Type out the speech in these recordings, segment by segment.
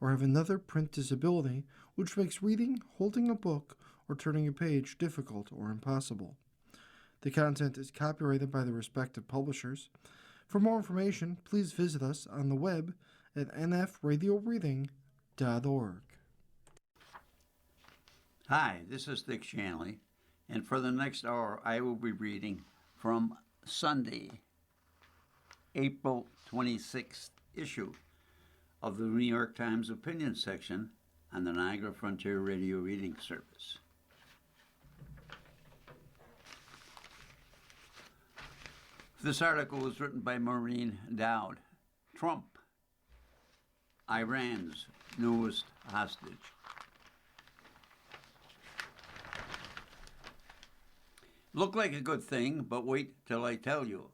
or have another print disability which makes reading, holding a book, or turning a page difficult or impossible. The content is copyrighted by the respective publishers. For more information, please visit us on the web at nfradioreading.org. Hi, this is Dick Shanley, and for the next hour I will be reading from Sunday, April 26th issue of the New York Times opinion section on the Niagara Frontier Radio Reading Service. This article was written by Maureen Dowd. Trump, Iran's newest hostage. Look like a good thing, but wait till I tell you.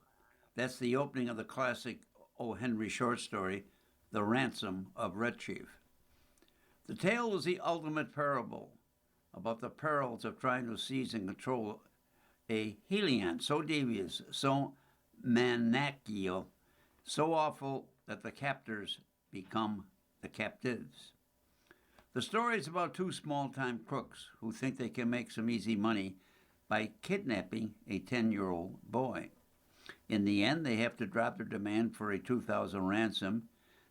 That's the opening of the classic O. Henry short story, The Ransom of Red Chief. The tale was the ultimate parable about the perils of trying to seize and control a Helion so devious, so maniacal, so awful that the captors become the captives. The story is about two small-time crooks who think they can make some easy money by kidnapping a 10-year-old boy. In the end, they have to drop their demand for a $2,000 ransom,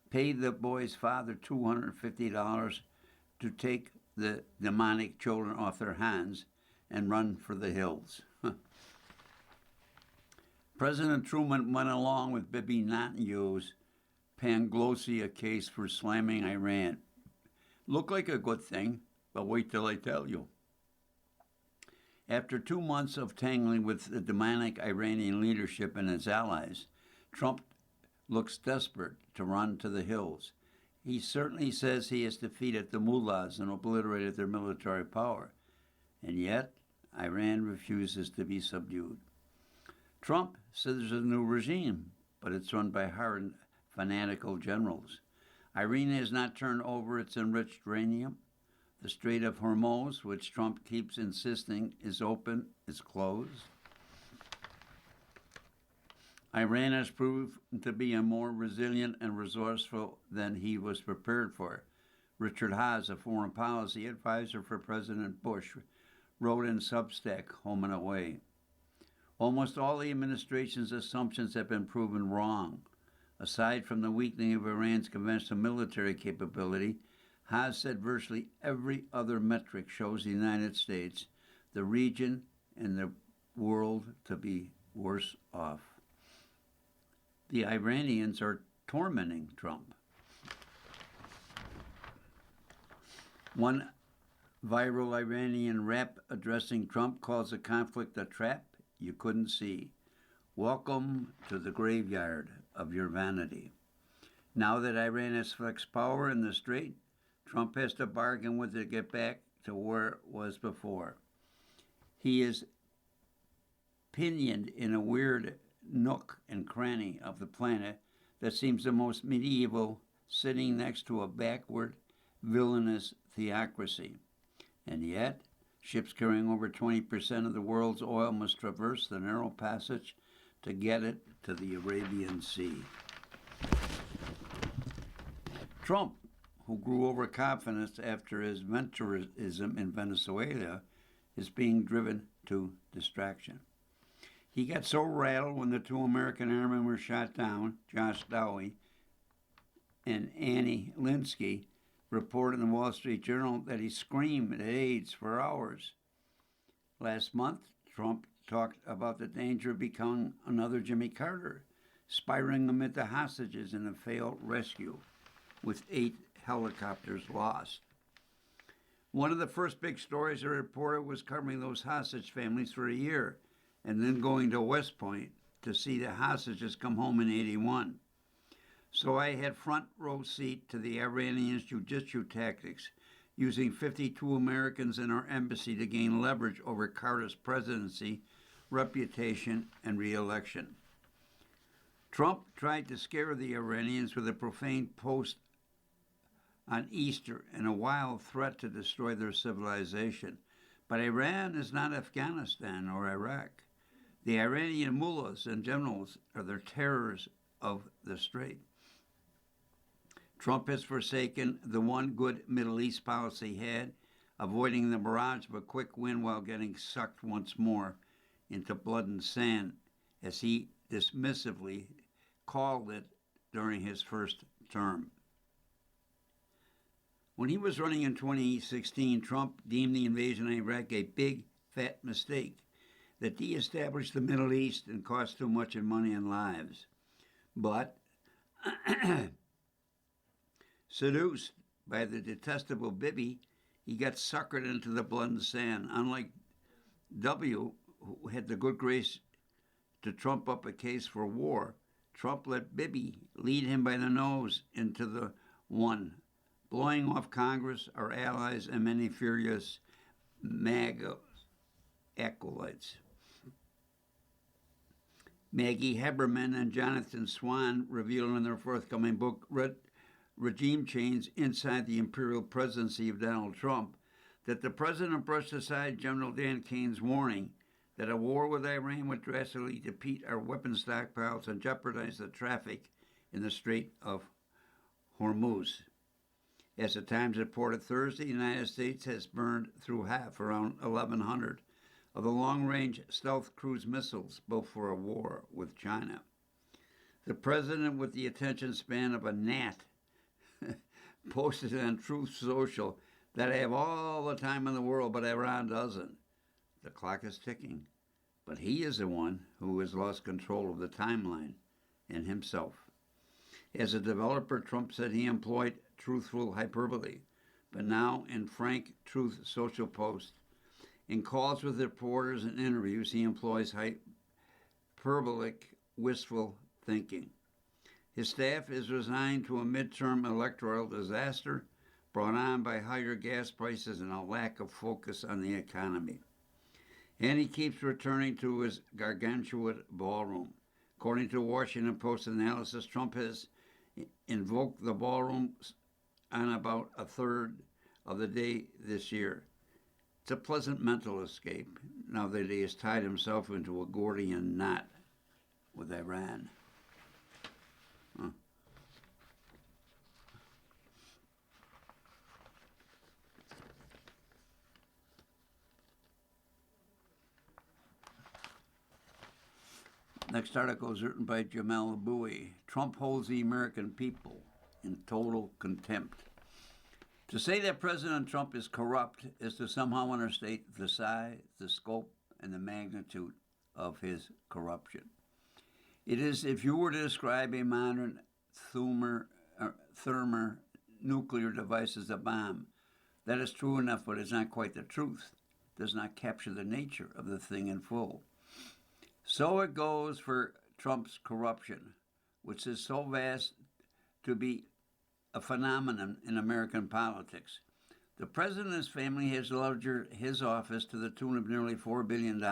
pay the boy's father $250 to take the demonic children off their hands, and run for the hills. President Truman went along with Bibi Netanyahu's Panglosia case for slamming Iran. Looked like a good thing, but wait till I tell you. After 2 months of tangling with the demonic Iranian leadership and its allies, Trump looks desperate to run to the hills. He certainly says he has defeated the mullahs and obliterated their military power, and yet Iran refuses to be subdued. Trump says there's a new regime, but it's run by hardened, fanatical generals. Iran has not turned over its enriched uranium. The Strait of Hormuz, which Trump keeps insisting is open, is closed. Iran has proved to be a more resilient and resourceful than he was prepared for. Richard Haas, a foreign policy advisor for President Bush, wrote in Substack, Home and Away. Almost all the administration's assumptions have been proven wrong. Aside from the weakening of Iran's conventional military capability, Haas said virtually every other metric shows the United States, the region, and the world to be worse off. The Iranians are tormenting Trump. One viral Iranian rap addressing Trump calls the conflict a trap you couldn't see. Welcome to the graveyard of your vanity. Now that Iran has flexed power in the Strait, Trump has to bargain with it to get back to where it was before. He is pinioned in a weird nook and cranny of the planet that seems the most medieval, sitting next to a backward, villainous theocracy. And yet, ships carrying over 20% of the world's oil must traverse the narrow passage to get it to the Arabian Sea. Trump, who grew overconfident after his mentorism in Venezuela, is being driven to distraction. He got so rattled when the 2 American airmen were shot down, Josh Dowie and Annie Linsky, reported in the Wall Street Journal, that he screamed at aides for hours. Last month, Trump talked about the danger of becoming another Jimmy Carter, spiraling amid the hostages in a failed rescue, with 8 helicopters lost. One of the first big stories I reported was covering those hostage families for a year, and then going to West Point to see the hostages come home in '81. So I had front row seat to the Iranians' jujitsu tactics, using 52 Americans in our embassy to gain leverage over Carter's presidency, reputation, and re-election. Trump tried to scare the Iranians with a profane post on Easter and a wild threat to destroy their civilization. But Iran is not Afghanistan or Iraq. The Iranian mullahs and generals are the terrors of the Strait. Trump has forsaken the one good Middle East policy he had, avoiding the barrage of a quick win while getting sucked once more into blood and sand, as he dismissively called it during his first term. When he was running in 2016, Trump deemed the invasion of Iraq a big, fat mistake that de-established the Middle East and cost too much in money and lives. But seduced by the detestable Bibi, he got suckered into the blood and sand. Unlike W., who had the good grace to trump up a case for war, Trump let Bibi lead him by the nose into the one, blowing off Congress, our allies, and many furious MAGA acolytes. Maggie Haberman and Jonathan Swan revealed in their forthcoming book, Regime Change Inside the Imperial Presidency of Donald Trump, that the president brushed aside General Dan Kane's warning that a war with Iran would drastically deplete our weapon stockpiles and jeopardize the traffic in the Strait of Hormuz. As the Times reported Thursday, the United States has burned through half, around 1,100, of the long-range stealth cruise missiles built for a war with China. The president, with the attention span of a gnat, posted on Truth Social that I have all the time in the world, but Iran doesn't. The clock is ticking, but he is the one who has lost control of the timeline and himself. As a developer, Trump said he employed truthful hyperbole, but now in frank Truth Social posts, in calls with reporters and interviews, he employs hyperbolic, wistful thinking. His staff is resigned to a midterm electoral disaster brought on by higher gas prices and a lack of focus on the economy. And he keeps returning to his gargantuan ballroom. According to Washington Post analysis, Trump has invoked the ballroom on about a third of the day this year. It's a pleasant mental escape now that he has tied himself into a Gordian knot with Iran. Next article is written by Jamel Bowie. Trump holds the American people in total contempt. To say that President Trump is corrupt is to somehow understate the size, the scope, and the magnitude of his corruption. It is if you were to describe a modern thermonuclear device as a bomb. That is true enough, but it's not quite the truth. It does not capture the nature of the thing in full. So it goes for Trump's corruption, which is so vast to be a phenomenon in American politics. The president and his family has leveraged his office to the tune of nearly $4 billion.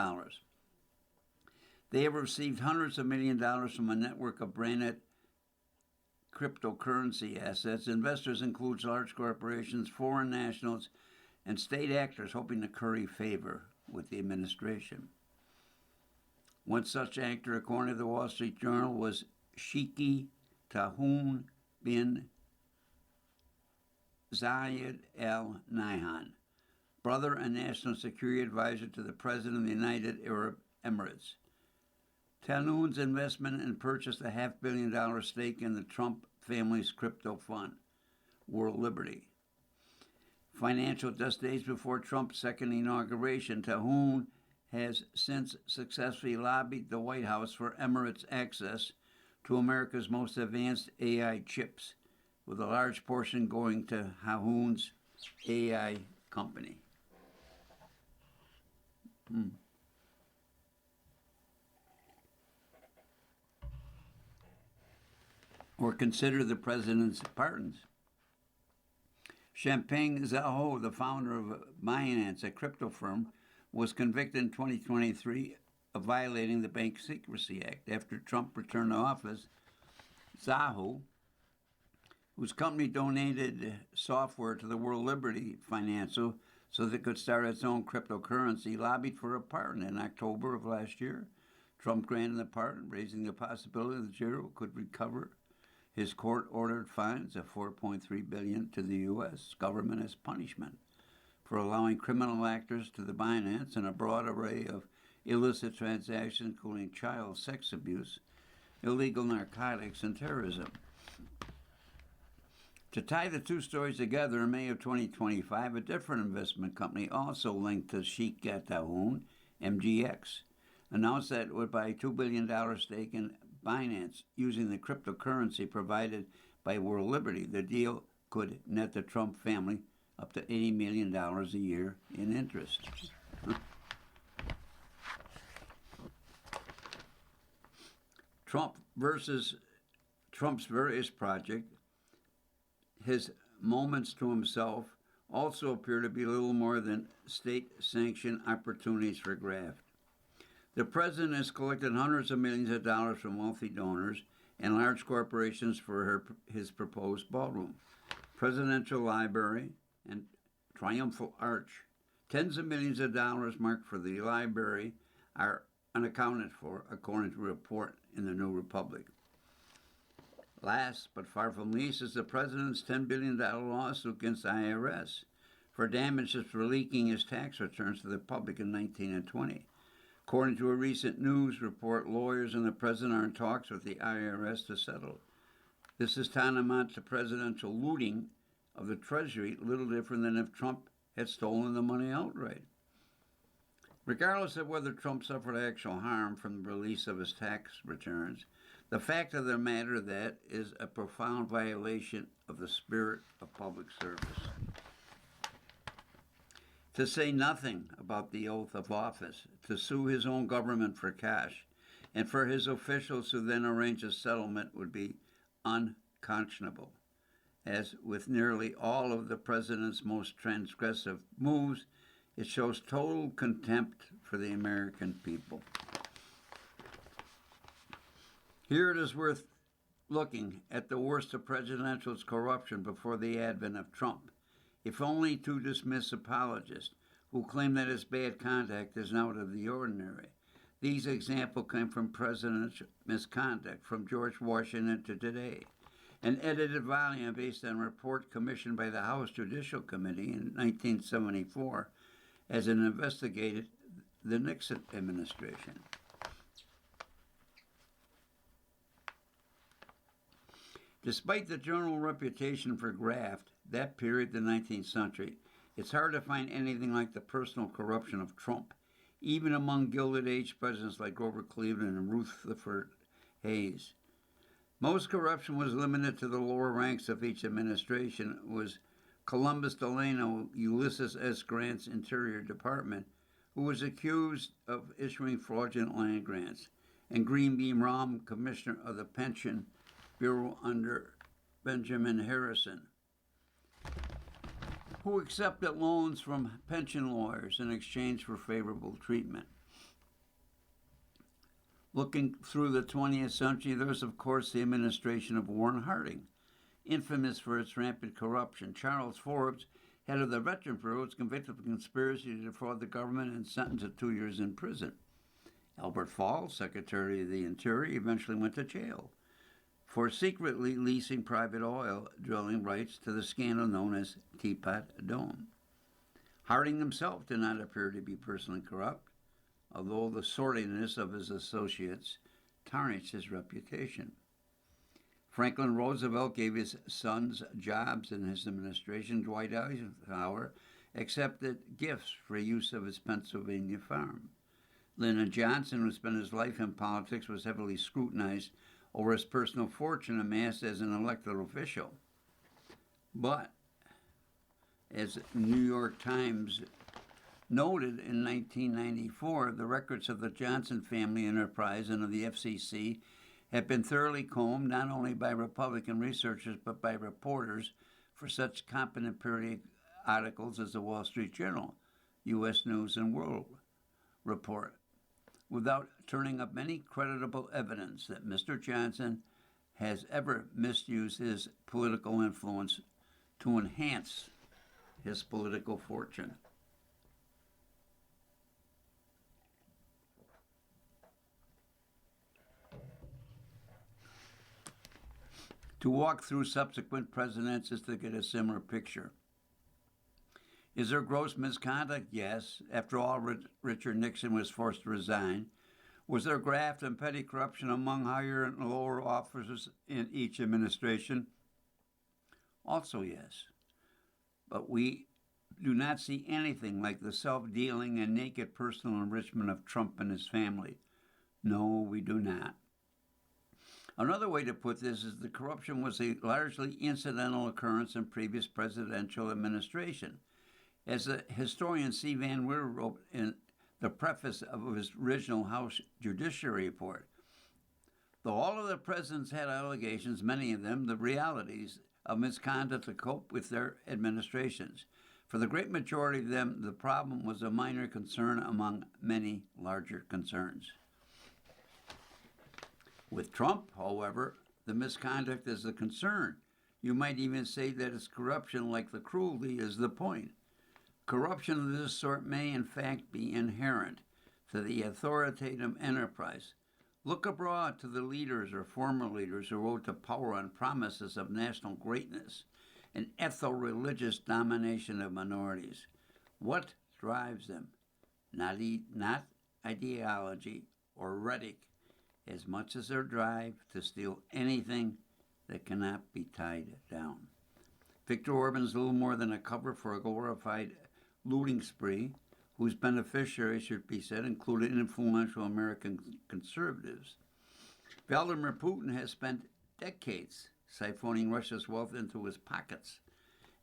They have received hundreds of millions of dollars from a network of branded cryptocurrency assets. Investors include large corporations, foreign nationals, and state actors hoping to curry favor with the administration. One such actor, according to the Wall Street Journal, was Sheikh Tahoon bin Zayed Al Nahyan, brother and national security advisor to the President of the United Arab Emirates. Tahoon's investment and purchased a $500 million stake in the Trump family's crypto fund, World Liberty. Financial just days before Trump's second inauguration, Tahoon has since successfully lobbied the White House for Emirates access to America's most advanced AI chips, with a large portion going to Tahoon's AI company. Or consider the president's pardons. Changpeng Zhao, the founder of Binance, a crypto firm, was convicted in 2023 of violating the Bank Secrecy Act. After Trump returned to office, Zhao, whose company donated software to the World Liberty Financial so that it could start its own cryptocurrency, lobbied for a pardon in October of last year. Trump granted the pardon, raising the possibility that Zhao could recover His court-ordered fines of $4.3 billion to the U.S. government as punishment for allowing criminal actors to the Binance in a broad array of illicit transactions, including child sex abuse, illegal narcotics, and terrorism. To tie the two stories together, in May of 2025, a different investment company, also linked to Sheikh Gataoun, MGX, announced that it would buy a $2 billion stake in Binance using the cryptocurrency provided by World Liberty. The deal could net the Trump family up to $80 million a year in interest. Trump versus Trump's various projects, his moments to himself also appear to be little more than state-sanctioned opportunities for graft. The president has collected hundreds of millions of dollars from wealthy donors and large corporations for his proposed ballroom, presidential library, and triumphal arch. Tens of millions of dollars marked for the library are unaccounted for, according to a report in the New Republic. Last, but far from least, is the president's $10 billion lawsuit against the IRS for damages for leaking his tax returns to the public in 19 and 20. According to a recent news report, lawyers and the president are in talks with the IRS to settle. This is tantamount to presidential looting of the Treasury, little different than if Trump had stolen the money outright. Regardless of whether Trump suffered actual harm from the release of his tax returns, the fact of the matter that is a profound violation of the spirit of public service. To say nothing about the oath of office, to sue his own government for cash, and for his officials to then arrange a settlement would be unconscionable. As with nearly all of the president's most transgressive moves, it shows total contempt for the American people. Here it is worth looking at the worst of presidential corruption before the advent of Trump, if only to dismiss apologists who claim that his bad conduct is out of the ordinary. These examples came from presidential misconduct from George Washington to today. An edited volume based on a report commissioned by the House Judicial Committee in 1974 as it investigated the Nixon administration. Despite the general reputation for graft, that period, the 19th century, it's hard to find anything like the personal corruption of Trump, even among Gilded Age presidents like Grover Cleveland and Rutherford Hayes. Most corruption was limited to the lower ranks of each administration. It was Columbus Delano, Ulysses S. Grant's Interior Department, who was accused of issuing fraudulent land grants, and Greenbeam Rahm, Commissioner of the Pension Bureau under Benjamin Harrison, who accepted loans from pension lawyers in exchange for favorable treatment. Looking through the 20th century, there's, of course, the administration of Warren Harding, infamous for its rampant corruption. Charles Forbes, head of the Veterans Bureau, was convicted of conspiracy to defraud the government and sentenced to 2 years in prison. Albert Fall, Secretary of the Interior, eventually went to jail for secretly leasing private oil drilling rights to the scandal known as Teapot Dome. Harding himself did not appear to be personally corrupt, although the sordidness of his associates tarnished his reputation. Franklin Roosevelt gave his sons jobs in his administration. Dwight Eisenhower accepted gifts for use of his Pennsylvania farm. Lyndon Johnson, who spent his life in politics, was heavily scrutinized over his personal fortune amassed as an elected official. But, as New York Times noted in 1994, the records of the Johnson family enterprise and of the FCC have been thoroughly combed not only by Republican researchers but by reporters for such competent periodicals as the Wall Street Journal, U.S. News and World Report, without turning up any creditable evidence that Mr. Johnson has ever misused his political influence to enhance his political fortune. To walk through subsequent presidents is to get a similar picture. Is there gross misconduct? Yes. After all, Richard Nixon was forced to resign. Was there graft and petty corruption among higher and lower officers in each administration? Also, yes. But we do not see anything like the self-dealing and naked personal enrichment of Trump and his family. No, we do not. Another way to put this is the corruption was a largely incidental occurrence in previous presidential administration. As the historian C. Van Weer wrote in the preface of his original House Judiciary Report, though all of the presidents had allegations, many of them the realities of misconduct to cope with their administrations. For the great majority of them, the problem was a minor concern among many larger concerns. With Trump, however, the misconduct is the concern. You might even say that it's corruption like the cruelty is the point. Corruption of this sort may in fact be inherent to the authoritative enterprise. Look abroad to the leaders or former leaders who rode to power on promises of national greatness and ethno-religious domination of minorities. What drives them? Not ideology or rhetoric, as much as their drive to steal anything that cannot be tied down. Viktor Orban is little more than a cover for a glorified looting spree, whose beneficiaries, should be said, included influential American conservatives. Vladimir Putin has spent decades siphoning Russia's wealth into his pockets,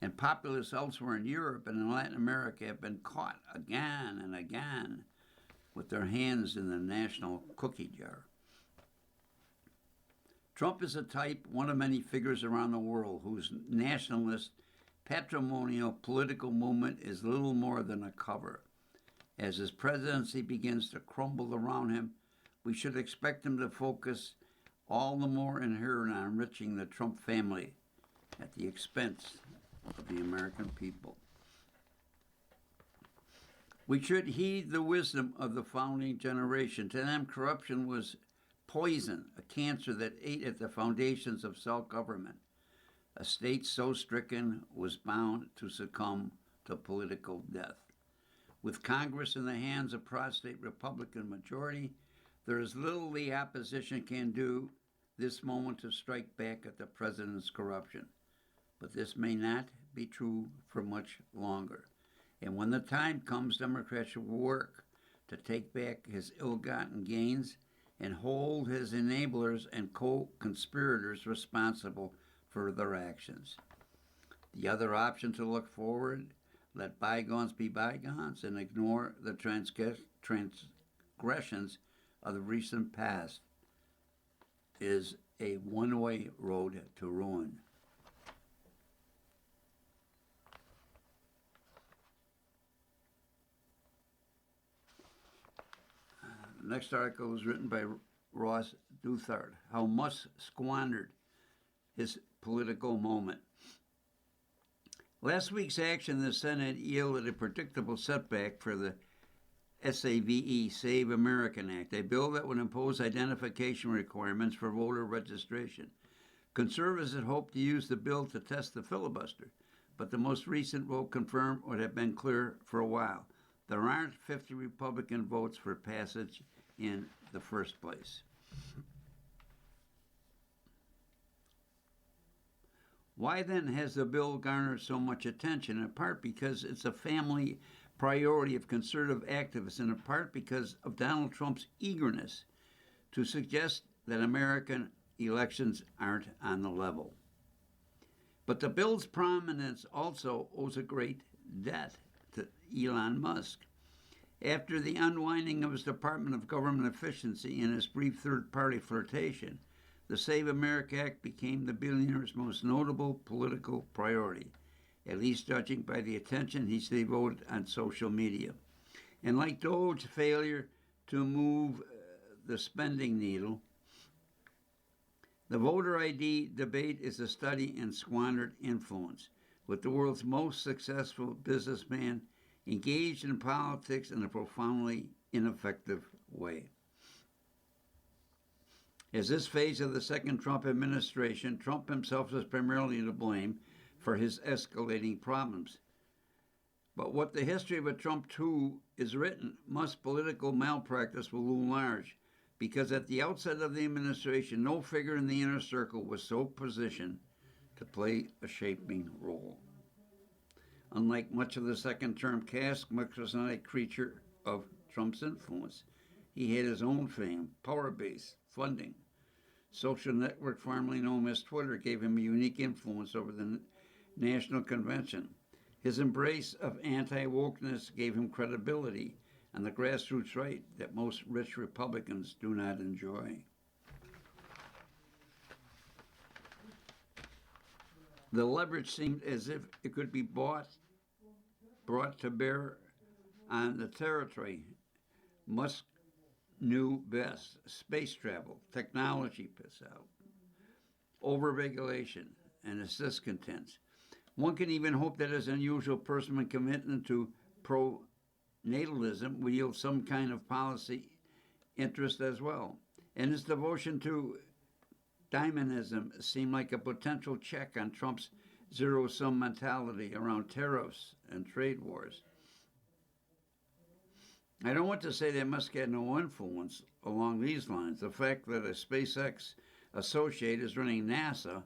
and populists elsewhere in Europe and in Latin America have been caught again and again with their hands in the national cookie jar. Trump is a type, one of many figures around the world, whose nationalist, patrimonial political movement is little more than a cover. As his presidency begins to crumble around him, we should expect him to focus all the more inherent on enriching the Trump family at the expense of the American people. We should heed the wisdom of the founding generation. To them, corruption was poison, a cancer that ate at the foundations of self-government. A state so stricken was bound to succumb to political death. With Congress in the hands of prostate Republican majority, there is little the opposition can do this moment to strike back at the president's corruption. But this may not be true for much longer. And when the time comes, Democrats should work to take back his ill-gotten gains and hold his enablers and co-conspirators responsible for their actions. The other option to look forward, let bygones be bygones, and ignore the transgressions of the recent past, is a one-way road to ruin. The next article was written by Ross Douthat, How Musk Squandered His Political Moment. Last week's action in the Senate yielded a predictable setback for the SAVE, Save American Act, a bill that would impose identification requirements for voter registration. Conservatives had hoped to use the bill to test the filibuster, but the most recent vote confirmed what had been clear for a while. There aren't 50 Republican votes for passage in the first place. Why then has the bill garnered so much attention? In part because it's a family priority of conservative activists, and in part because of Donald Trump's eagerness to suggest that American elections aren't on the level. But the bill's prominence also owes a great debt to Elon Musk. After the unwinding of his Department of Government Efficiency and his brief third-party flirtation, the Save America Act became the billionaire's most notable political priority, at least judging by the attention he's devoted on social media. And like Doge's failure to move the spending needle, the voter ID debate is a study in squandered influence, with the world's most successful businessman engaged in politics in a profoundly ineffective way. As this phase of the second Trump administration, Trump himself is primarily to blame for his escalating problems. But what the history of a Trump 2 is written, Musk's political malpractice will loom large, because at the outset of the administration, no figure in the inner circle was so positioned to play a shaping role. Unlike much of the second term cast, Musk was not a creature of Trump's influence. He had his own fame, power base, funding. Social network formerly known as Twitter gave him a unique influence over the national convention. His embrace of anti-wokeness gave him credibility and the grassroots right that most rich Republicans do not enjoy. The leverage seemed as if it could be brought to bear on the territory Musk knew best: space travel, technology piss out, overregulation, and its discontents. One can even hope that his unusual personal commitment to pro-natalism will yield some kind of policy interest as well. And his devotion to Diamonism seemed like a potential check on Trump's zero-sum mentality around tariffs and trade wars. I don't want to say that Musk had no influence along these lines. The fact that a SpaceX associate is running NASA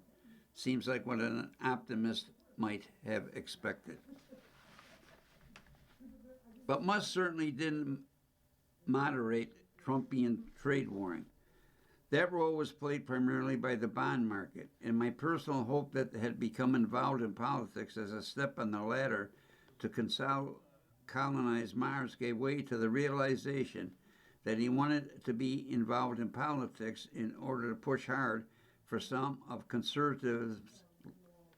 seems like what an optimist might have expected. But Musk certainly didn't moderate Trumpian trade warring. That role was played primarily by the bond market, and my personal hope that had become involved in politics as a step on the ladder to colonize Mars gave way to the realization that he wanted to be involved in politics in order to push hard for some of conservatives'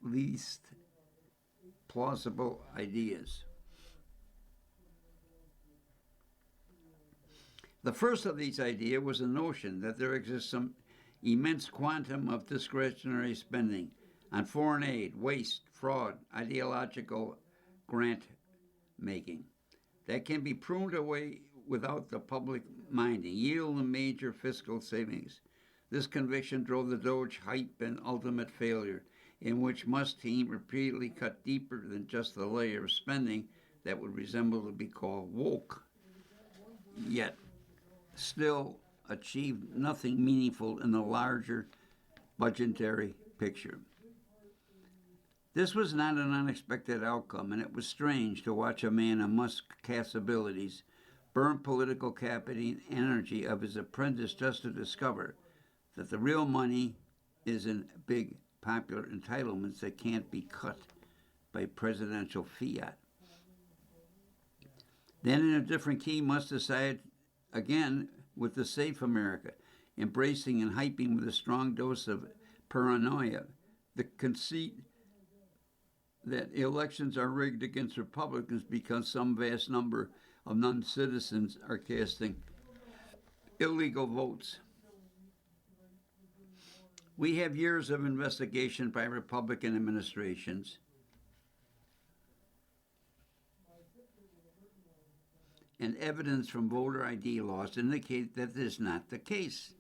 least plausible ideas. The first of these ideas was the notion that there exists some immense quantum of discretionary spending on foreign aid, waste, fraud, ideological grant making that can be pruned away without the public minding, yielding major fiscal savings. This conviction drove the Doge hype and ultimate failure, in which Musk's team repeatedly cut deeper than just the layer of spending that would resemble to be called woke, yet still achieved nothing meaningful in the larger budgetary picture. This was not an unexpected outcome, and it was strange to watch a man of Musk's abilities burn political capital and energy of his apprentice just to discover that the real money is in big popular entitlements that can't be cut by presidential fiat. Then in a different key, Musk decided again with the Safe America, embracing and hyping with a strong dose of paranoia, the conceit that elections are rigged against Republicans because some vast number of non-citizens are casting illegal votes. We have years of investigation by Republican administrations and evidence from voter ID laws indicate that this is not the case.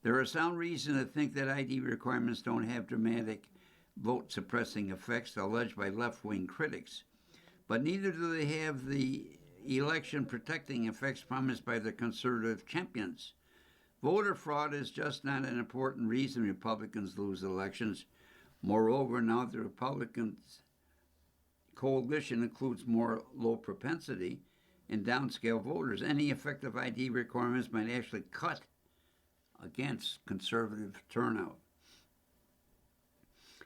There are sound reasons to think that ID requirements don't have dramatic vote-suppressing effects alleged by left-wing critics, but neither do they have the election-protecting effects promised by the conservative champions. Voter fraud is just not an important reason Republicans lose elections. Moreover, now the Republican coalition includes more low propensity and downscale voters. Any effective ID requirements might actually cut against conservative turnout.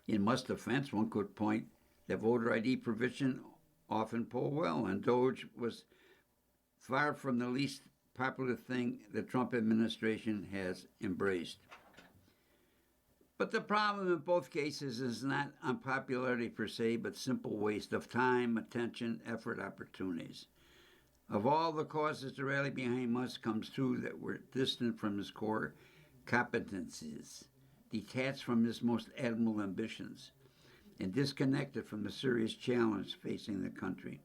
In Musk's defense, one could point that voter ID provision often poll well, and Doge was far from the least popular thing the Trump administration has embraced. But the problem in both cases is not unpopularity per se, but simple waste of time, attention, effort, opportunities. Of all the causes to rally behind Musk comes two that were distant from his core competencies, detached from his most admirable ambitions, and disconnected from the serious challenge facing the country.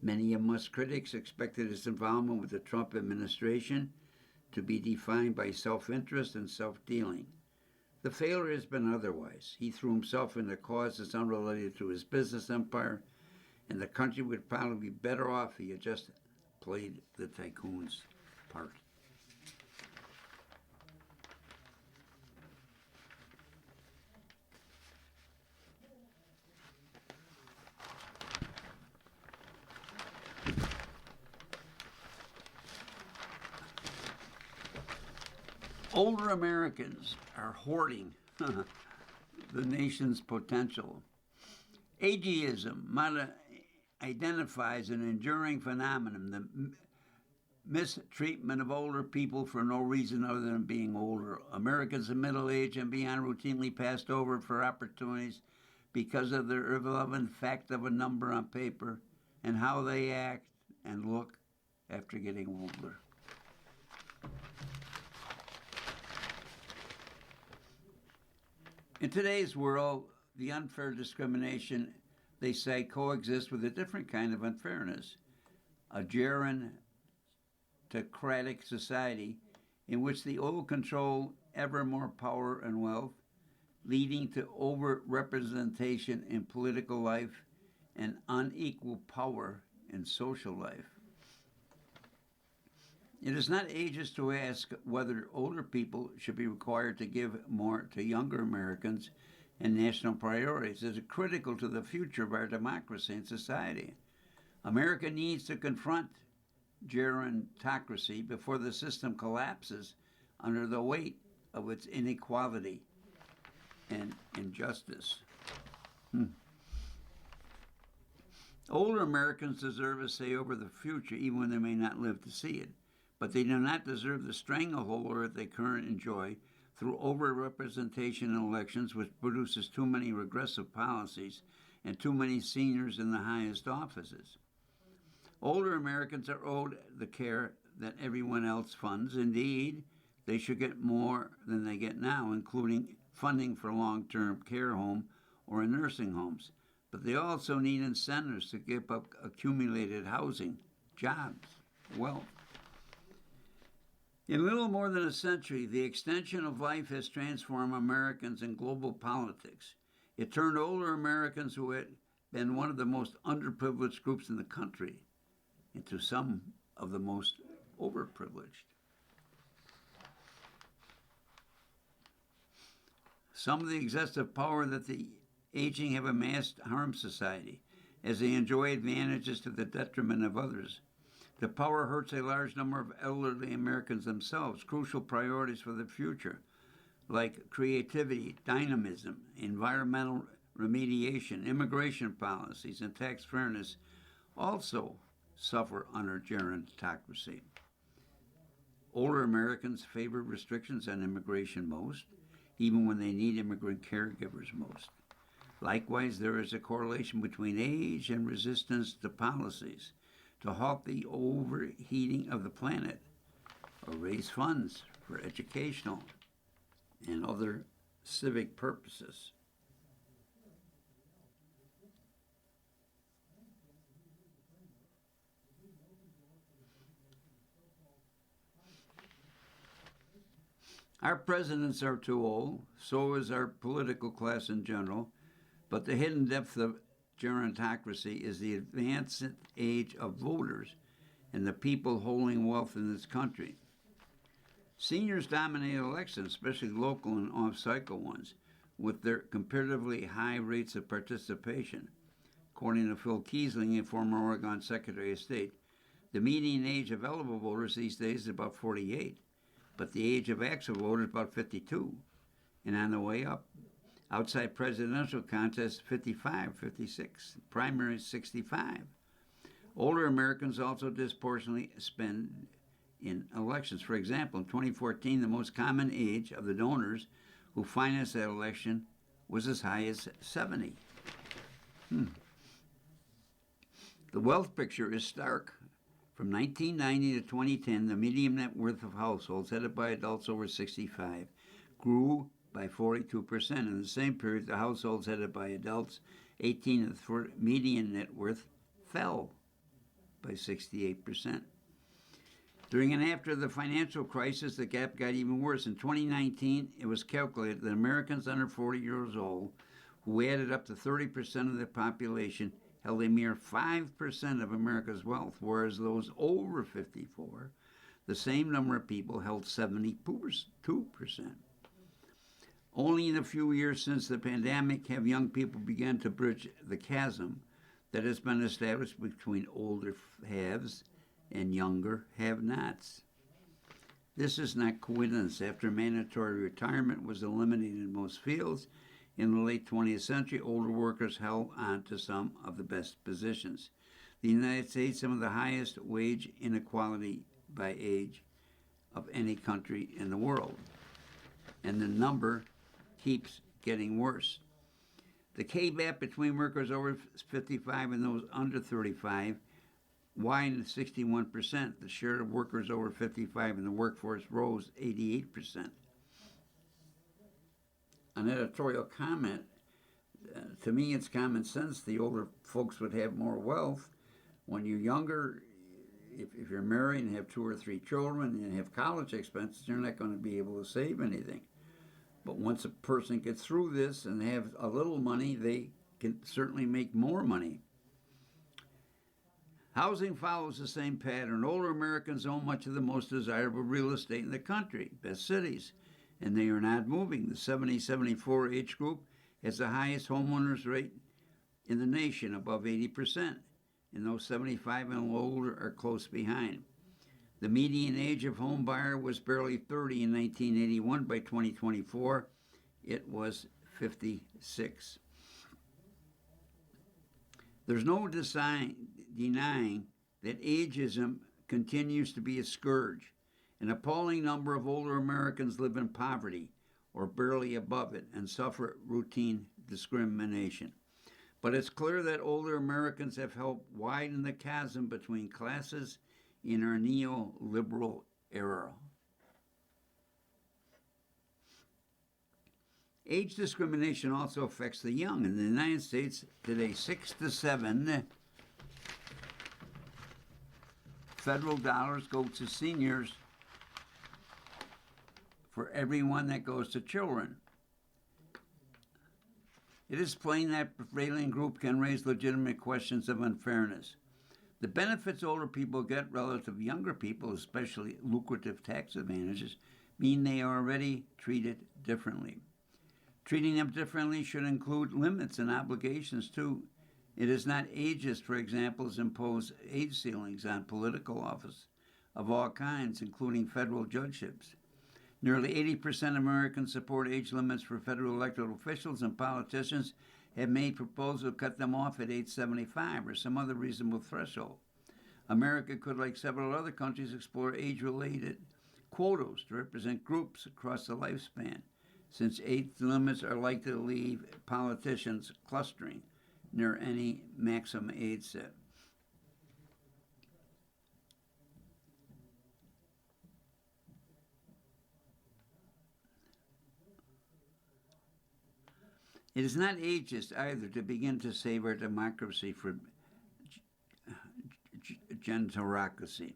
Many of Musk's critics expected his involvement with the Trump administration to be defined by self-interest and self-dealing. The failure has been otherwise. He threw himself into causes unrelated to his business empire, and the country would probably be better off if he had just played the tycoon's part. Older Americans are hoarding the nation's potential. Ageism identifies an enduring phenomenon, the mistreatment of older people for no reason other than being older. Americans in middle age and beyond routinely passed over for opportunities because of their irrelevant fact of a number on paper and how they act and look after getting older. In today's world, the unfair discrimination, they say, coexists with a different kind of unfairness, a gerontocratic society in which the old control ever more power and wealth, leading to over-representation in political life and unequal power in social life. It is not ageist to ask whether older people should be required to give more to younger Americans and national priorities. It is critical to the future of our democracy and society. America needs to confront gerontocracy before the system collapses under the weight of its inequality and injustice. Older Americans deserve a say over the future, even when they may not live to see it. But they do not deserve the stranglehold that they currently enjoy through over-representation in elections, which produces too many regressive policies and too many seniors in the highest offices. Older Americans are owed the care that everyone else funds. Indeed, they should get more than they get now, including funding for long-term care home or in nursing homes. But they also need incentives to give up accumulated housing, jobs, wealth. In little more than a century, the extension of life has transformed Americans in global politics. It turned older Americans who had been one of the most underprivileged groups in the country into some of the most overprivileged. Some of the excessive power that the aging have amassed harms society, as they enjoy advantages to the detriment of others. The power hurts a large number of elderly Americans themselves. Crucial priorities for the future, like creativity, dynamism, environmental remediation, immigration policies, and tax fairness, also suffer under gerontocracy. Older Americans favor restrictions on immigration most, even when they need immigrant caregivers most. Likewise, there is a correlation between age and resistance to policies to halt the overheating of the planet or raise funds for educational and other civic purposes. Our presidents are too old, so is our political class in general, but the hidden depth of gerontocracy is the advanced age of voters and the people holding wealth in this country. Seniors dominate elections, especially local and off-cycle ones, with their comparatively high rates of participation. According to Phil Kiesling, a former Oregon Secretary of State, the median age of eligible voters these days is about 48, but the age of actual voters is about 52, and on the way up. Outside presidential contests, 55, 56. Primary, 65. Older Americans also disproportionately spend in elections. For example, in 2014, the most common age of the donors who financed that election was as high as 70. The wealth picture is stark. From 1990 to 2010, the median net worth of households headed by adults over 65 grew by 42%. In the same period, the households headed by adults 18 to 40 median net worth fell by 68%. During and after the financial crisis, the gap got even worse. In 2019, it was calculated that Americans under 40 years old, who added up to 30% of the population, held a mere 5% of America's wealth, whereas those over 54, the same number of people held 72%. Only in a few years since the pandemic have young people begun to bridge the chasm that has been established between older haves and younger have-nots. This is not coincidence. After mandatory retirement was eliminated in most fields, in the late 20th century, older workers held on to some of the best positions. The United States, some of the highest wage inequality by age of any country in the world. And the number keeps getting worse. The gap between workers over 55 and those under 35 widened to 61%. The share of workers over 55 in the workforce rose 88%. An editorial comment, to me it's common sense. The older folks would have more wealth. When you're younger, if you're married and have 2 or 3 children and have college expenses, you're not going to be able to save anything. But once a person gets through this and have a little money, they can certainly make more money. Housing follows the same pattern. Older Americans own much of the most desirable real estate in the country, best cities, and they are not moving. The 70-74 age group has the highest homeowners rate in the nation, above 80%, and those 75 and older are close behind. The median age of home buyer was barely 30 in 1981. By 2024, it was 56. There's no denying that ageism continues to be a scourge. An appalling number of older Americans live in poverty or barely above it and suffer routine discrimination. But it's clear that older Americans have helped widen the chasm between classes in our neoliberal era. Age discrimination also affects the young. In the United States today, 6 to 7 federal dollars go to seniors for every one that goes to children. It is plain that prevailing group can raise legitimate questions of unfairness. The benefits older people get relative to younger people, especially lucrative tax advantages, mean they are already treated differently. Treating them differently should include limits and obligations too. It is not ageist, for example, to impose age ceilings on political office of all kinds, including federal judgeships. Nearly 80% of Americans support age limits for federal elected officials, and politicians have made proposals to cut them off at age 75 or some other reasonable threshold. America could, like several other countries, explore age-related quotas to represent groups across the lifespan, since age limits are likely to leave politicians clustering near any maximum age set. It is not ageist either to begin to save our democracy for genterocracy.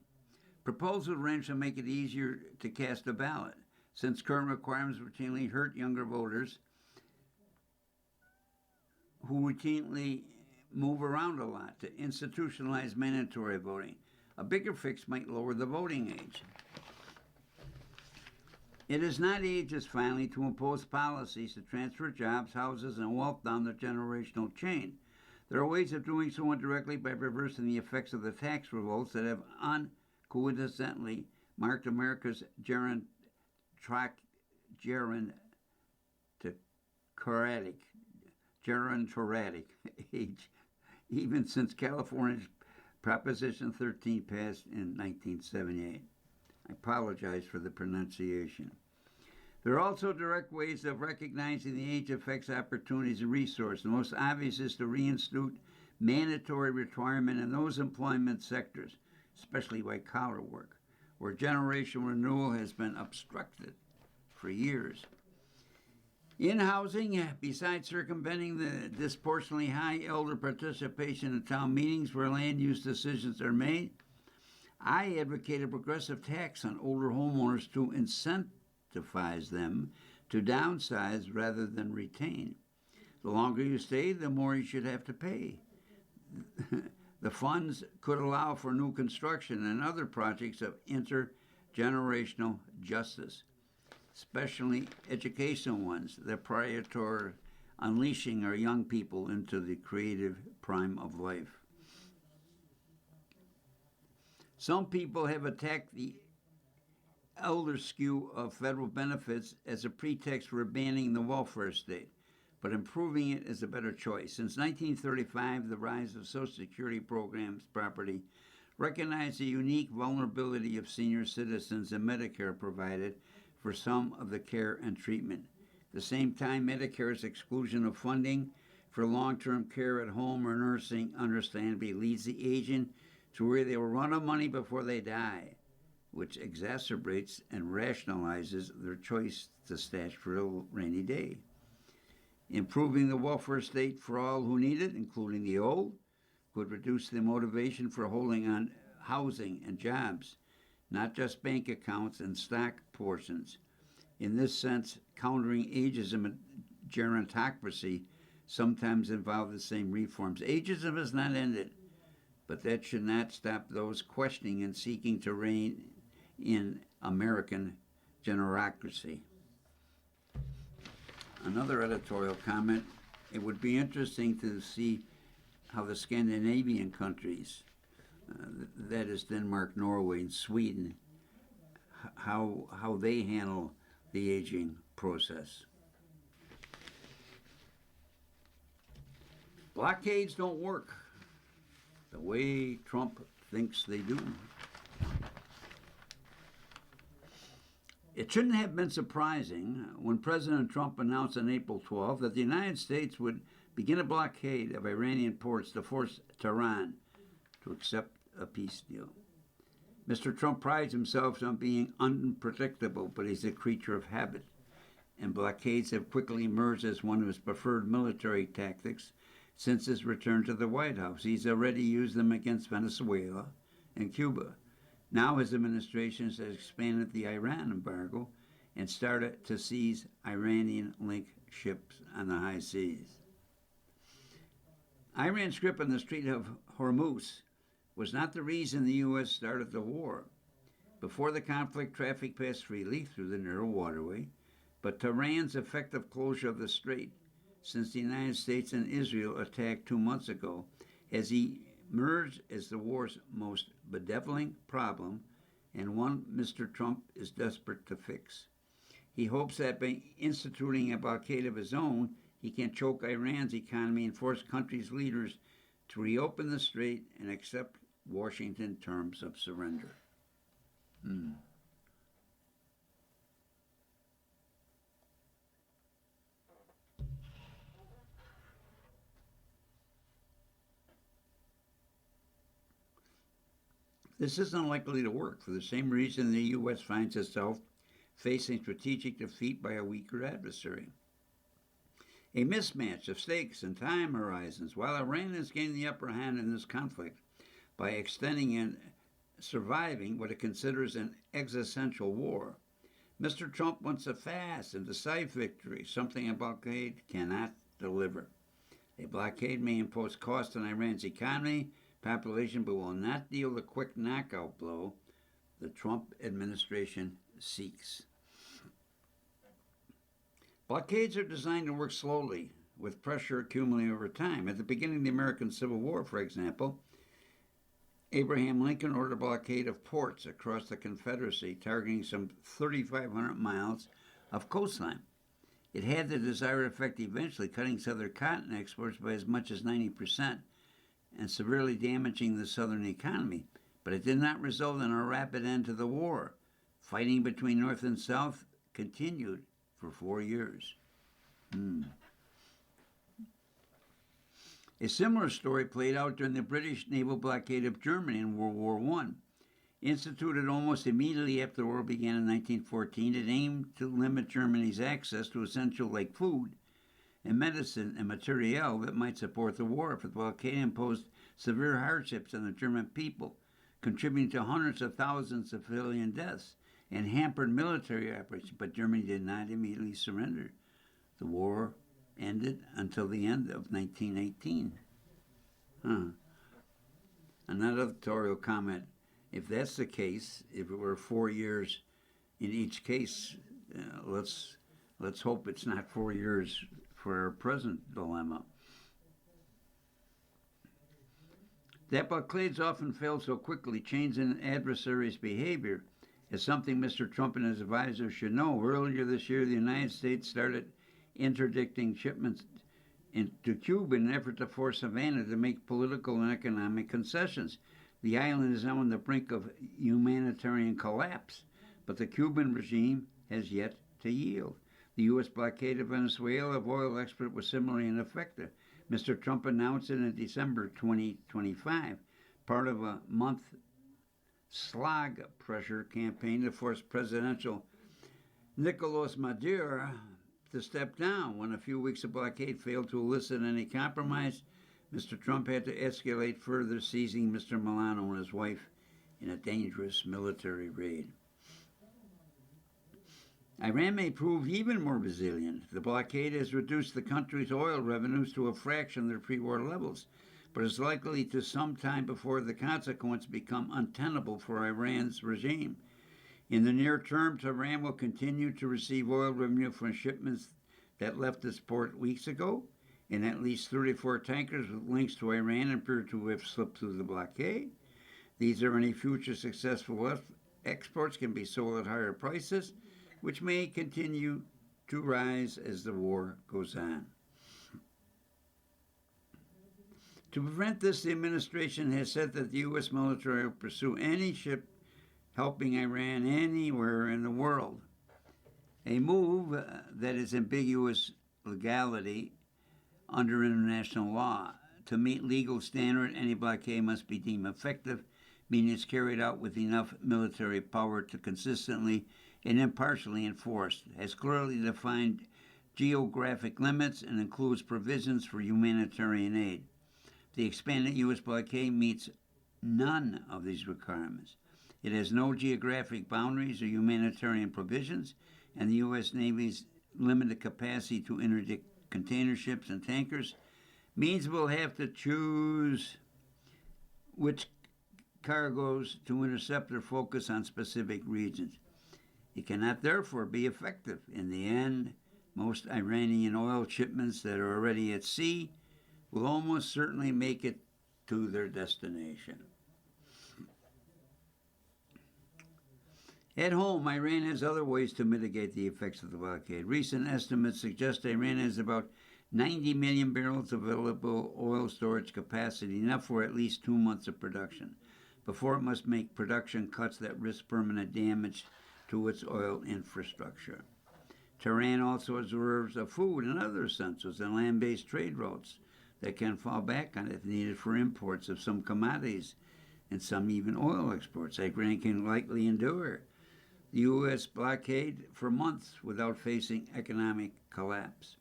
Proposals range to make it easier to cast a ballot, since current requirements routinely hurt younger voters who routinely move around a lot, to institutionalize mandatory voting. A bigger fix might lower the voting age. It is not ageist, finally, to impose policies to transfer jobs, houses, and wealth down the generational chain. There are ways of doing so indirectly by reversing the effects of the tax revolts that have uncoincidentally marked America's gerontocratic age, even since California's Proposition 13 passed in 1978. I apologize for the pronunciation. There are also direct ways of recognizing the age affects opportunities and resources. The most obvious is to reinstitute mandatory retirement in those employment sectors, especially white-collar work, where generational renewal has been obstructed for years. In housing, besides circumventing the disproportionately high elder participation in town meetings where land use decisions are made, I advocate a progressive tax on older homeowners to incentivize them to downsize rather than retain. The longer you stay, the more you should have to pay. The funds could allow for new construction and other projects of intergenerational justice, especially educational ones that prior toward unleashing our young people into the creative prime of life. Some people have attacked the elder skew of federal benefits as a pretext for banning the welfare state, but improving it is a better choice. Since 1935, the rise of Social Security programs property recognized the unique vulnerability of senior citizens, and Medicare provided for some of the care and treatment. At the same time, Medicare's exclusion of funding for long-term care at home or nursing understandably leads the aging to where they will run out of money before they die, which exacerbates and rationalizes their choice to stash for a rainy day. Improving the welfare state for all who need it, including the old, could reduce the motivation for holding on housing and jobs, not just bank accounts and stock portions. In this sense, countering ageism and gerontocracy sometimes involve the same reforms. Ageism is not ended, but that should not stop those questioning and seeking to rein in American gerontocracy. Another editorial comment, it would be interesting to see how the Scandinavian countries, that is Denmark, Norway, and Sweden, how they handle the aging process. Blockades don't work the way Trump thinks they do. It shouldn't have been surprising when President Trump announced on April 12 that the United States would begin a blockade of Iranian ports to force Tehran to accept a peace deal. Mr. Trump prides himself on being unpredictable, but he's a creature of habit, and blockades have quickly emerged as one of his preferred military tactics since his return to the White House. He's already used them against Venezuela and Cuba. Now his administration has expanded the Iran embargo and started to seize Iranian-linked ships on the high seas. Iran's grip on the Strait of Hormuz was not the reason the U.S. started the war. Before the conflict, traffic passed freely through the narrow waterway, but Tehran's effective closure of the strait since the United States and Israel attacked 2 months ago has emerged as the war's most bedeviling problem, and one Mr. Trump is desperate to fix. He hopes that by instituting a blockade of his own, he can choke Iran's economy and force country's leaders to reopen the strait and accept Washington terms of surrender. This is unlikely to work for the same reason the U.S. finds itself facing strategic defeat by a weaker adversary. A mismatch of stakes and time horizons, while Iran is gaining the upper hand in this conflict by extending and surviving what it considers an existential war. Mr. Trump wants a fast and decisive victory, something a blockade cannot deliver. A blockade may impose cost on Iran's economy, population, but will not deal the quick knockout blow the Trump administration seeks. Blockades are designed to work slowly, with pressure accumulating over time. At the beginning of the American Civil War, for example, Abraham Lincoln ordered a blockade of ports across the Confederacy, targeting some 3,500 miles of coastline. It had the desired effect, eventually cutting Southern cotton exports by as much as 90%, and severely damaging the Southern economy, but it did not result in a rapid end to the war. Fighting between North and South continued for 4 years. A similar story played out during the British naval blockade of Germany in World War I. Instituted almost immediately after the war began in 1914, it aimed to limit Germany's access to essential like food and medicine and materiel that might support the war. But the blockade imposed severe hardships on the German people, contributing to hundreds of thousands of civilian deaths and hampered military operations. But Germany did not immediately surrender. The war ended until the end of 1918. Another editorial comment: if that's the case, if it were 4 years in each case, let's hope it's not 4 years for our present dilemma. That blockades often fail so quickly, changing adversaries' behavior, is something Mr. Trump and his advisors should know. Earlier this year, the United States started interdicting shipments into Cuba in an effort to force Havana to make political and economic concessions. The island is now on the brink of humanitarian collapse, but the Cuban regime has yet to yield. The U.S. blockade of Venezuela of oil export was similarly ineffective. Mr. Trump announced it in December 2025, part of a month slog pressure campaign to force presidential Nicolas Maduro to step down. When a few weeks of blockade failed to elicit any compromise, Mr. Trump had to escalate further, seizing Mr. Milano and his wife in a dangerous military raid. Iran may prove even more resilient. The blockade has reduced the country's oil revenues to a fraction of their pre-war levels, but is likely to some time before the consequence become untenable for Iran's regime. In the near term, Tehran will continue to receive oil revenue from shipments that left its port weeks ago, and at least 34 tankers with links to Iran appear to have slipped through the blockade. These or any future successful exports can be sold at higher prices, which may continue to rise as the war goes on. To prevent this, the administration has said that the U.S. military will pursue any ship helping Iran anywhere in the world, a move that is ambiguous legality under international law. To meet legal standard, any blockade must be deemed effective, meaning it's carried out with enough military power to consistently and impartially enforce, has clearly defined geographic limits, and includes provisions for humanitarian aid. The expanded U.S. blockade meets none of these requirements. It has no geographic boundaries or humanitarian provisions, and the U.S. Navy's limited capacity to interdict container ships and tankers means we'll have to choose which cargoes to intercept or focus on specific regions. It cannot therefore be effective. In the end, most Iranian oil shipments that are already at sea will almost certainly make it to their destination. At home, Iran has other ways to mitigate the effects of the blockade. Recent estimates suggest Iran has about 90 million barrels of available oil storage capacity, enough for at least 2 months of production, before it must make production cuts that risk permanent damage to its oil infrastructure. Tehran also has reserves of food and other essentials and land-based trade routes that can fall back on if needed for imports of some commodities and some even oil exports. Iran can likely endure the U.S. blockade for months without facing economic collapse.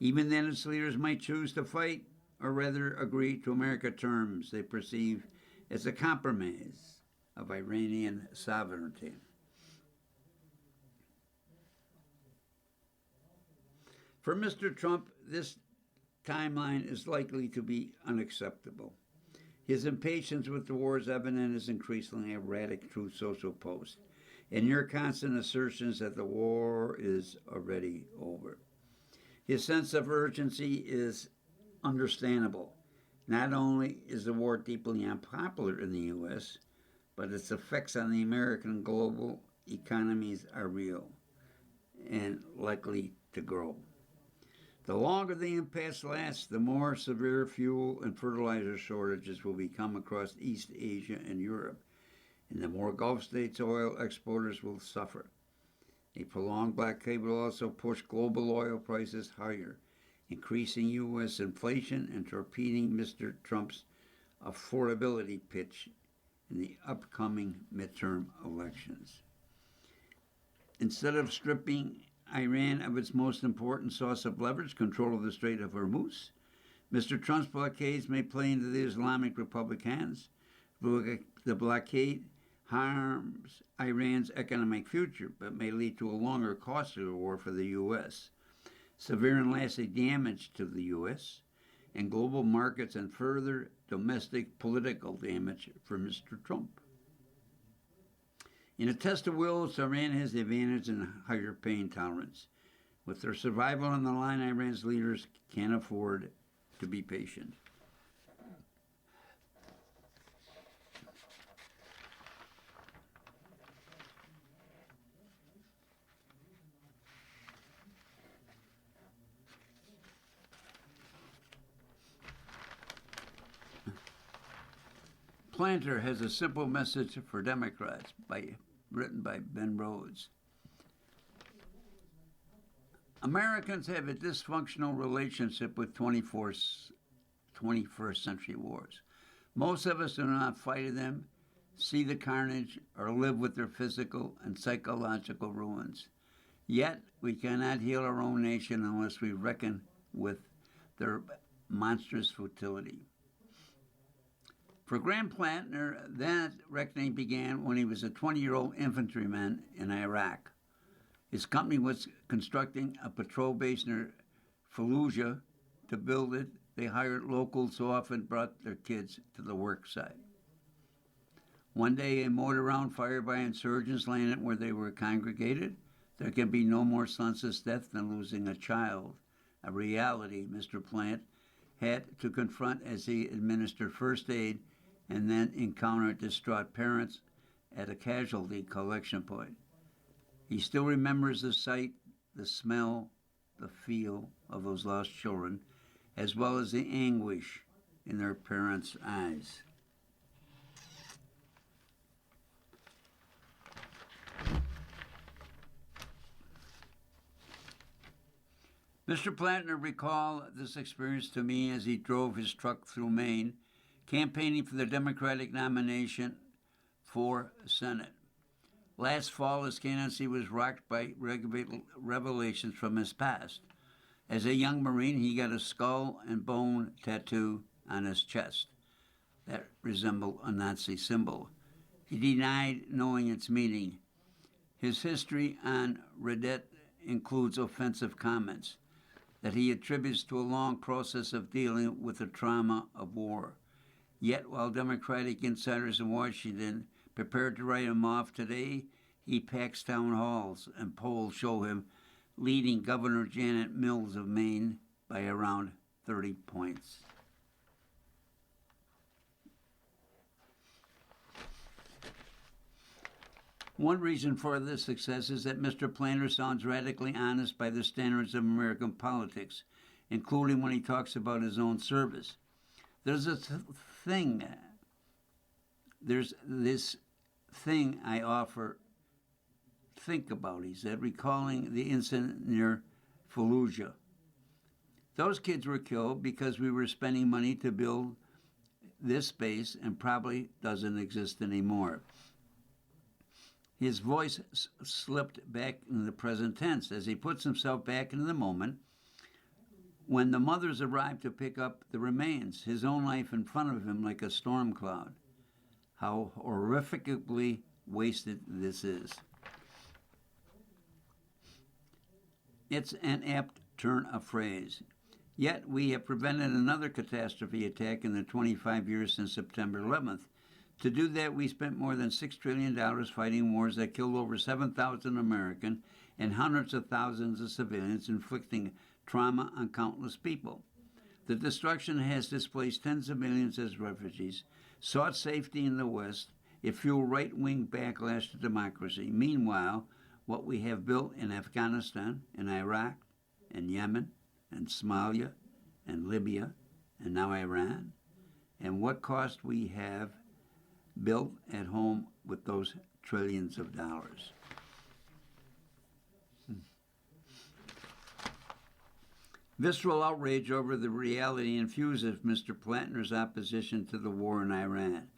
Even then, its leaders might choose to fight, or rather agree to American terms they perceive as a compromise of Iranian sovereignty. For Mr. Trump, this timeline is likely to be unacceptable. His impatience with the war is evident in his increasingly erratic Truth Social post, and your constant assertions that the war is already over. His sense of urgency is understandable. Not only is the war deeply unpopular in the U.S., but its effects on the American and global economies are real and likely to grow. The longer the impasse lasts, the more severe fuel and fertilizer shortages will become across East Asia and Europe, and the more Gulf states oil exporters will suffer. A prolonged blockade will also push global oil prices higher, increasing U.S. inflation and torpedoing Mr. Trump's affordability pitch in the upcoming midterm elections. Instead of stripping Iran of its most important source of leverage, control of the Strait of Hormuz, Mr. Trump's blockades may play into the Islamic Republic hands. The blockade harms Iran's economic future, but may lead to a longer, costlier war for the U.S., severe and lasting damage to the U.S., and global markets, and further domestic political damage for Mr. Trump. In a test of wills, Iran has the advantage in higher pain tolerance. With their survival on the line, Iran's leaders can't afford to be patient. Planter has a simple message for Democrats, written by Ben Rhodes. Americans have a dysfunctional relationship with 21st century wars. Most of us do not fight them, see the carnage, or live with their physical and psychological ruins. Yet, we cannot heal our own nation unless we reckon with their monstrous futility. For Graham Plantner, that reckoning began when he was a 20-year-old infantryman in Iraq. His company was constructing a patrol base near Fallujah. To build it, they hired locals who often brought their kids to the work site. One day, a mortar round fired by insurgents landed where they were congregated. There can be no more senseless death than losing a child, a reality Mr. Plant had to confront as he administered first aid and then encountered distraught parents at a casualty collection point. He still remembers the sight, the smell, the feel of those lost children, as well as the anguish in their parents' eyes. Mr. Plantner recalled this experience to me as he drove his truck through Maine, campaigning for the Democratic nomination for Senate. Last fall, his candidacy was rocked by revelations from his past. As a young Marine, he got a skull and bone tattoo on his chest that resembled a Nazi symbol. He denied knowing its meaning. His history on Reddit includes offensive comments that he attributes to a long process of dealing with the trauma of war. Yet, while Democratic insiders in Washington prepared to write him off today, he packs town halls, and polls show him leading Governor Janet Mills of Maine by around 30 points. One reason for this success is that Mr. Plantner sounds radically honest by the standards of American politics, including when he talks about his own service. There's this thing I offer think about, he said, recalling the incident near Fallujah. Those kids were killed because we were spending money to build this base and probably doesn't exist anymore. His voice slipped back in the present tense as he puts himself back into the moment when the mothers arrived to pick up the remains, his own life in front of him like a storm cloud. How horrifically wasted this is. It's an apt turn of phrase. Yet we have prevented another catastrophe attack in the 25 years since September 11th. To do that, we spent more than $6 trillion fighting wars that killed over 7,000 Americans and hundreds of thousands of civilians, inflicting trauma on countless people. The destruction has displaced tens of millions as refugees, sought safety in the West. It fueled right-wing backlash to democracy. Meanwhile, what we have built in Afghanistan, in Iraq, in Yemen, and Somalia, and Libya, and now Iran, and what cost we have built at home with those trillions of dollars. Visceral outrage over the reality infuses Mr. Plantner's opposition to the war in Iran.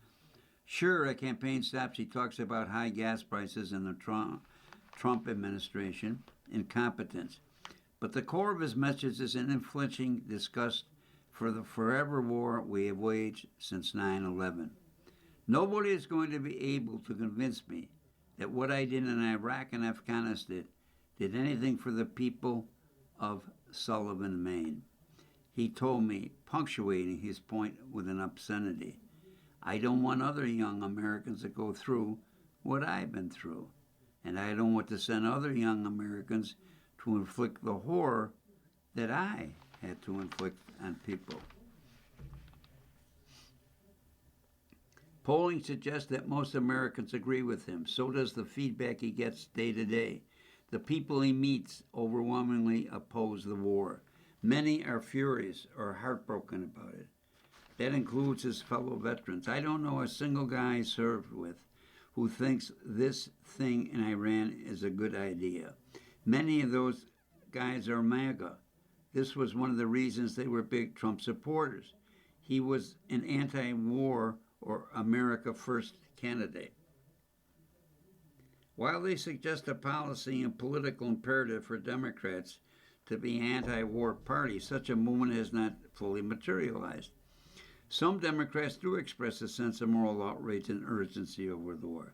Sure, at campaign stops he talks about high gas prices and the Trump administration, incompetence. But the core of his message is an unflinching disgust for the forever war we have waged since 9/11. Nobody is going to be able to convince me that what I did in Iraq and Afghanistan did anything for the people of Sullivan, Maine. He told me, punctuating his point with an obscenity, I don't want other young Americans to go through what I've been through, and I don't want to send other young Americans to inflict the horror that I had to inflict on people. Polling suggests that most Americans agree with him. So does the feedback he gets day to day. The people he meets overwhelmingly oppose the war. Many are furious or heartbroken about it. That includes his fellow veterans. I don't know a single guy I served with who thinks this thing in Iran is a good idea. Many of those guys are MAGA. This was one of the reasons they were big Trump supporters. He was an anti-war or America First candidate. While they suggest a policy and political imperative for Democrats to be anti-war party, such a movement has not fully materialized. Some Democrats do express a sense of moral outrage and urgency over the war.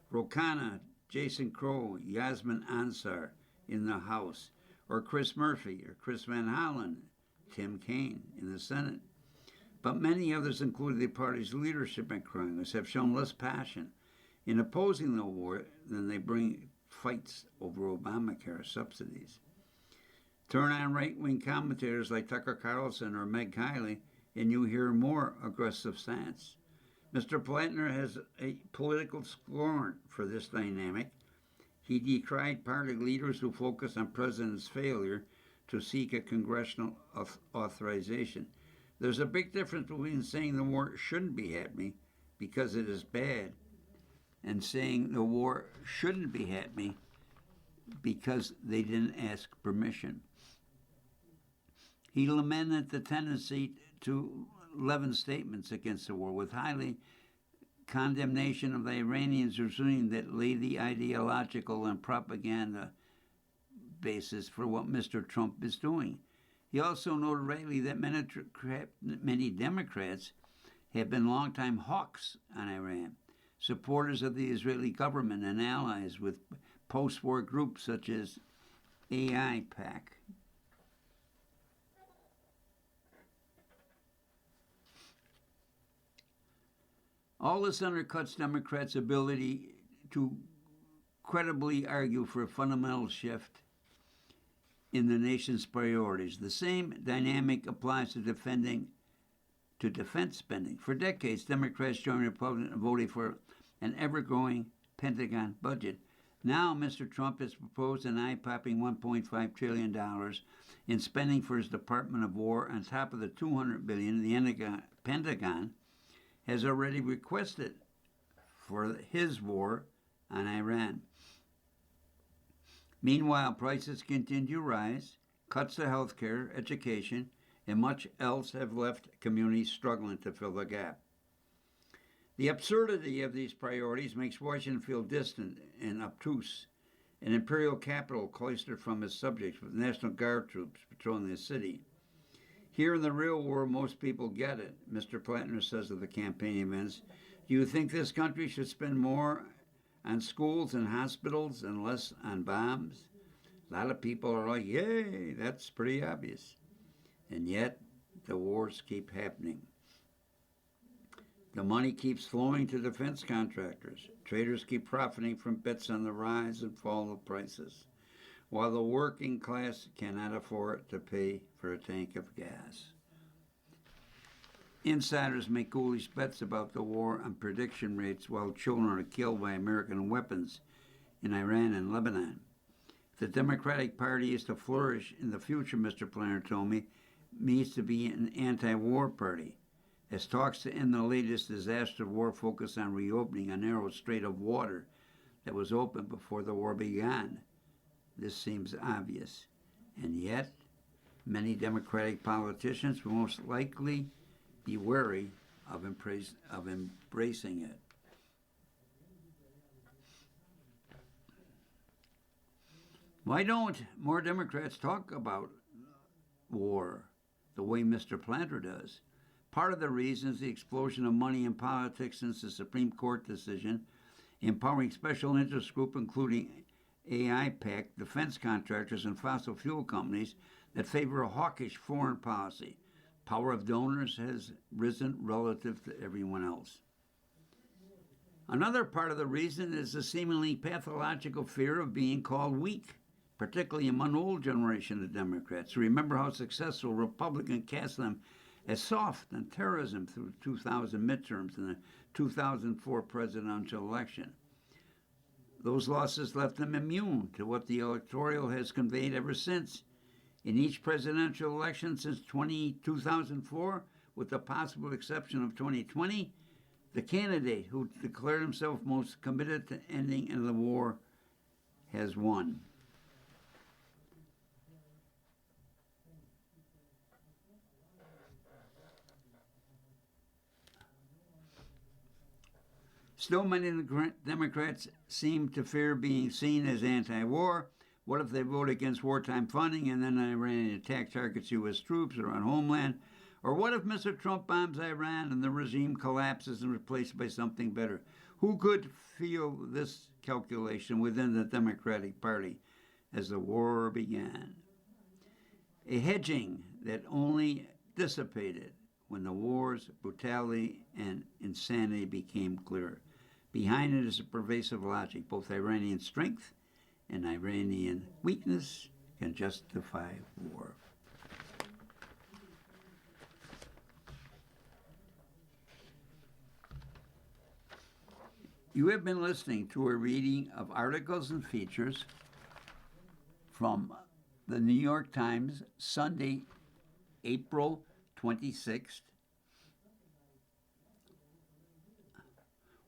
Ro Khanna, Jason Crow, Yasmin Ansar in the House, or Chris Murphy, or Chris Van Hollen, Tim Kaine in the Senate. But many others, including the party's leadership in Congress, have shown less passion in opposing the war than they bring fights over Obamacare subsidies. Turn on right-wing commentators like Tucker Carlson or Meg Kiley, and you hear more aggressive stance. Mr. Plattner has a political scorn for this dynamic. He decried party leaders who focus on President's failure to seek a congressional authorization. There's a big difference between saying the war shouldn't be happening because it is bad and saying the war shouldn't be happening because they didn't ask permission. He lamented the tendency to leaven statements against the war with highly condemnation of the Iranians regime that lay the ideological and propaganda basis for what Mr. Trump is doing. He also noted rightly that many Democrats have been longtime hawks on Iran, supporters of the Israeli government and allies with post-war groups such as AIPAC. All this undercuts Democrats' ability to credibly argue for a fundamental shift in the nation's priorities. The same dynamic applies to defense spending. For decades, Democrats joined Republicans in voting for an ever-growing Pentagon budget. Now, Mr. Trump has proposed an eye-popping $1.5 trillion in spending for his Department of War on top of the $200 billion the Pentagon has already requested for his war on Iran. Meanwhile, prices continue to rise, cuts to health care, education, and much else have left communities struggling to fill the gap. The absurdity of these priorities makes Washington feel distant and obtuse, an imperial capital cloistered from its subjects with National Guard troops patrolling the city. Here in the real world, most people get it, Mr. Plattner says of the campaign events. Do you think this country should spend more on schools and hospitals and less on bombs? A lot of people are like, yay, that's pretty obvious. And yet, the wars keep happening. The money keeps flowing to defense contractors. Traders keep profiting from bets on the rise and fall of prices, while the working class cannot afford to pay for a tank of gas. Insiders make ghoulish bets about the war on prediction rates while children are killed by American weapons in Iran and Lebanon. If the Democratic Party is to flourish in the future, Mr. Plattner told me, needs to be an anti-war party. As talks to end the latest disaster war focus on reopening a narrow strait of water that was open before the war began. This seems obvious. And yet, many Democratic politicians will most likely be wary of embracing it. Why don't more Democrats talk about war the way Mr. Plattner does? Part of the reason is the explosion of money in politics since the Supreme Court decision empowering special interest groups, including AIPAC, defense contractors, and fossil fuel companies that favor a hawkish foreign policy. Power of donors has risen relative to everyone else. Another part of the reason is the seemingly pathological fear of being called weak, particularly among old generation of Democrats who remember how successful Republicans cast them as soft on terrorism through 2000 midterms and the 2004 presidential election. Those losses left them immune to what the electoral has conveyed ever since. In each presidential election since 2004, with the possible exception of 2020, the candidate who declared himself most committed to ending the war has won. Still, many Democrats seem to fear being seen as anti-war. What if they vote against wartime funding and then Iran attack targets U.S. troops or on homeland? Or what if Mr. Trump bombs Iran and the regime collapses and replaced by something better? Who could feel this calculation within the Democratic Party as the war began? A hedging that only dissipated when the war's brutality and insanity became clear. Behind it is a pervasive logic. Both Iranian strength and Iranian weakness can justify war. You have been listening to a reading of articles and features from the New York Times, Sunday, April 26th.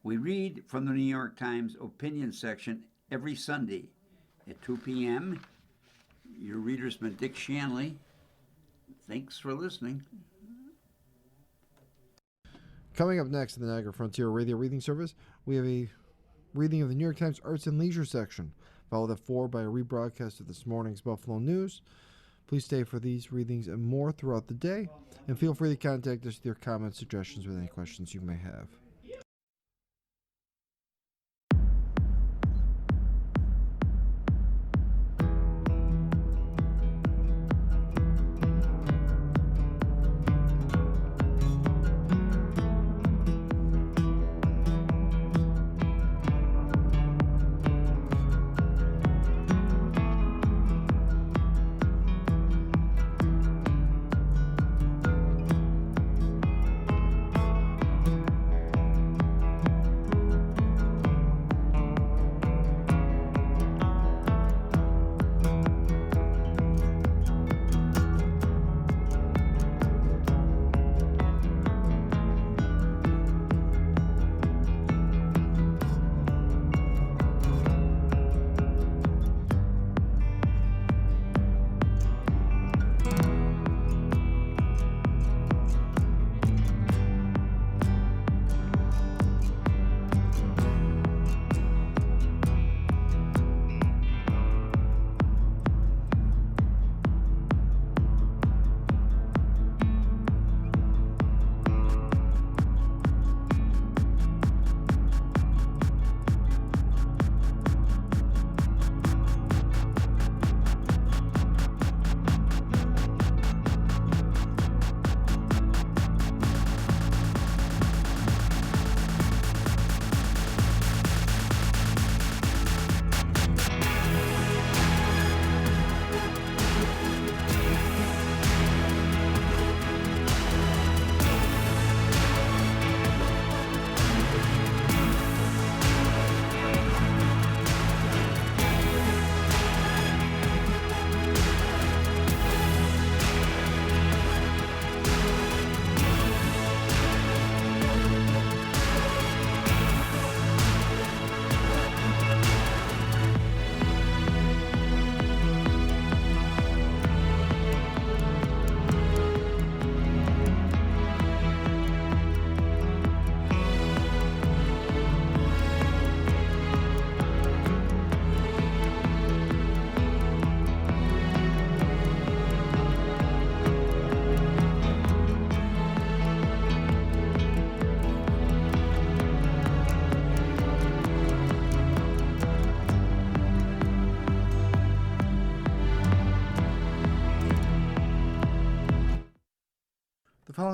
We read from the New York Times opinion section every Sunday at 2 p.m. Your reader's been Dick Shanley. Thanks for listening. Coming up next in the Niagara Frontier Radio Reading Service, we have a reading of the New York Times Arts and Leisure section, followed at 4 by a rebroadcast of this morning's Buffalo News. Please stay for these readings and more throughout the day, and feel free to contact us with your comments, suggestions, with any questions you may have.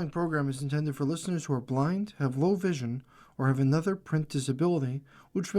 following program is intended for listeners who are blind, have low vision, or have another print disability, which makes